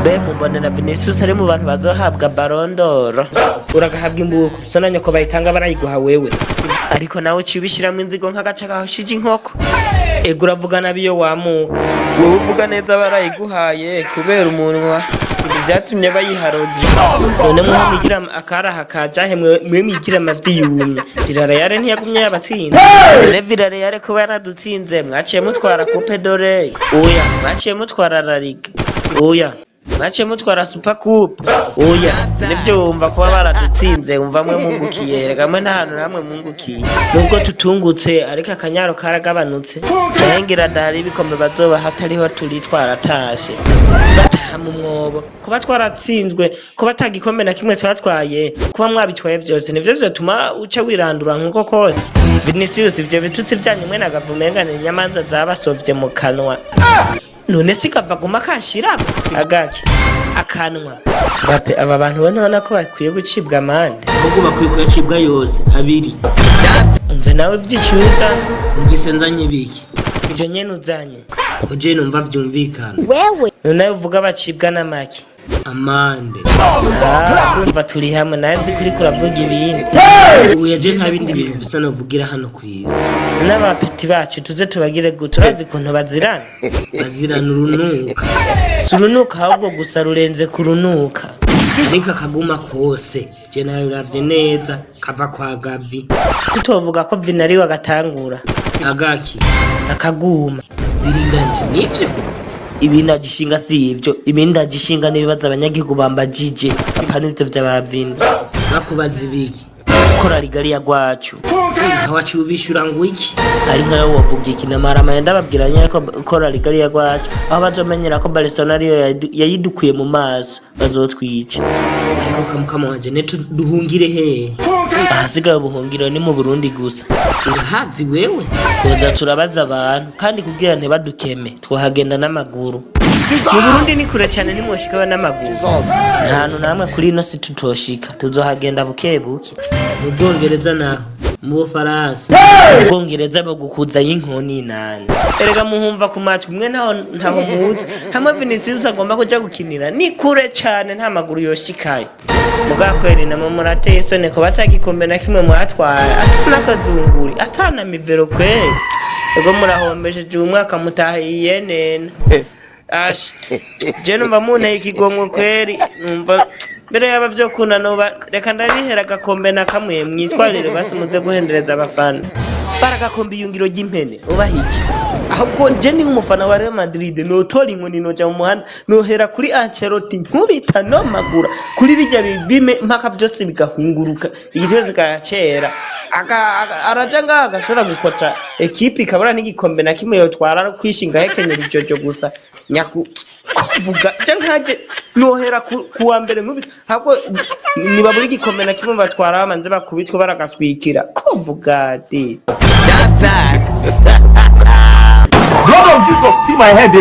be mubonera Vinicius ari mu bantu bazohabwa Ballon d'Or uragahabwa imbuko sona nyoko bayitanga barayiguha wewe ariko nawe cibishiramo inzigo nk'agaca gahashije inkoko ego uravugana biyo wowe uvuga neza barayiguhaye kubera umunwa byatumye bayiharodi none muhigira akaraha kajahe mwe migira amavyiyumye Villarreal ntiyagumye yabatsinda ne Villarreal ko yaradutsinze mwaciye mutwara Coupe d'Or oya mwaciye mutwara La Liga oya mwaciye mutwara Super Coupe oya nivyo wumva kuba baradutsinze umva mwe mungukiye regamwe ntahantu namwe mungukiye nubwo tutungutse ariko akanyaro karagabanutse cyahengera dahari bikombe bazoba hatariho turi twaratashe mu mwobo kuba twaratsinzwe kuba tagikombe na kimwe twatwaye kuba mwabitwaye byose nivyo vyotuma uca wirandura nkuko kose Vinicius ivyo bitutsi byanyu mwe nagavumengane nyamanza zabasovye mu kanwa none sikava guma kashira agaki akanwa bape aba bantu bona ko bakwiye gucibwa amande kuko bakwiye kuyacibwa yose abiri umve nawe vyicuza umvise nzanye biki ivyo nyene uzanye koje numva vyumvikana wewe none uvuga bacibwa namaki amande urumva turi hamwe nanzi kuri kuravuga ibindi uyaje nta bindi bintu bisa no vugira hano kwisi n'abapeti bacu tuze tubagire guturazi kuntu bazirana urunuka surunuka ahubwo gusa rurenze kurunuka ariko kaguma kose je nayo uravye neza kava kwa Gavi tutovuga ko Vinari wagatangura agaki akaguma biringanya nivyo ibinda gishinga si ivyo ibinda gishinga nibibaza abanyagihugu bambajije apana ivyo vy'abavini bakubaza ibiki kora ligari ya gwacu ntawacu ubishura ngo iki ari nkayo wovuga iki namara mayenda babwiranye ko kora ligari ya gwacu aho bazomenyera ko Barcelona ariyo yayidukuye mu maso bazotwica ariko kamukama wanje neto duhungire he ahasigaye ubuhungiro ni mu Burundi gusa urahazi wewe koza turabaza abantu kandi kugira ntibadukeme twahagenda n'amaguru mu Burundi ni kure cyane nimwoshikawe n'amaguru ntahantu namwe kuri ino si tutoshika tuzohagenda bukebuke mu Bwongereza naho mu Faransa mu Bwongereza bagukuza y'inkoni nane erega muhumva ku matwi mwe ntaho muzi hamwe Vinicius agomba kuja gukinira ni kure cyane nta maguru yoshikaye mugakweri na murateye isone ko batagikombe na kimwe mwatwara atuna kazunguri atana mivero kweri ego murahombeje umwaka mutahiye nene ash je numva munteye ikigongo kweri numva mbere yaba byo kunanoba reka ndabihera gakombe na kamwe mwitwarire basi muze guhendereza abafana baragakombe yungiro ry'impene ubahiki ahubwo je ni umufana wa Real Madrid no tori inkoni noja mu muhanda nohera kuri Ancelotti nkubita no magura kuri bijya bivime mpaka byose bigahunguruka igiteze kacera araja ngaga shora gukoca ekipe ikabura n'igikombe na kimwe yotwara kwishinga hekenyera ijojo gusa nyaku kuvuga cankaje nohera kuwa mbere nkubita ahubwo niba buri gikombe na kimwe batwara bamanze bakubitwa baragaswikira kuvuga de Blood of Jesus, see my head.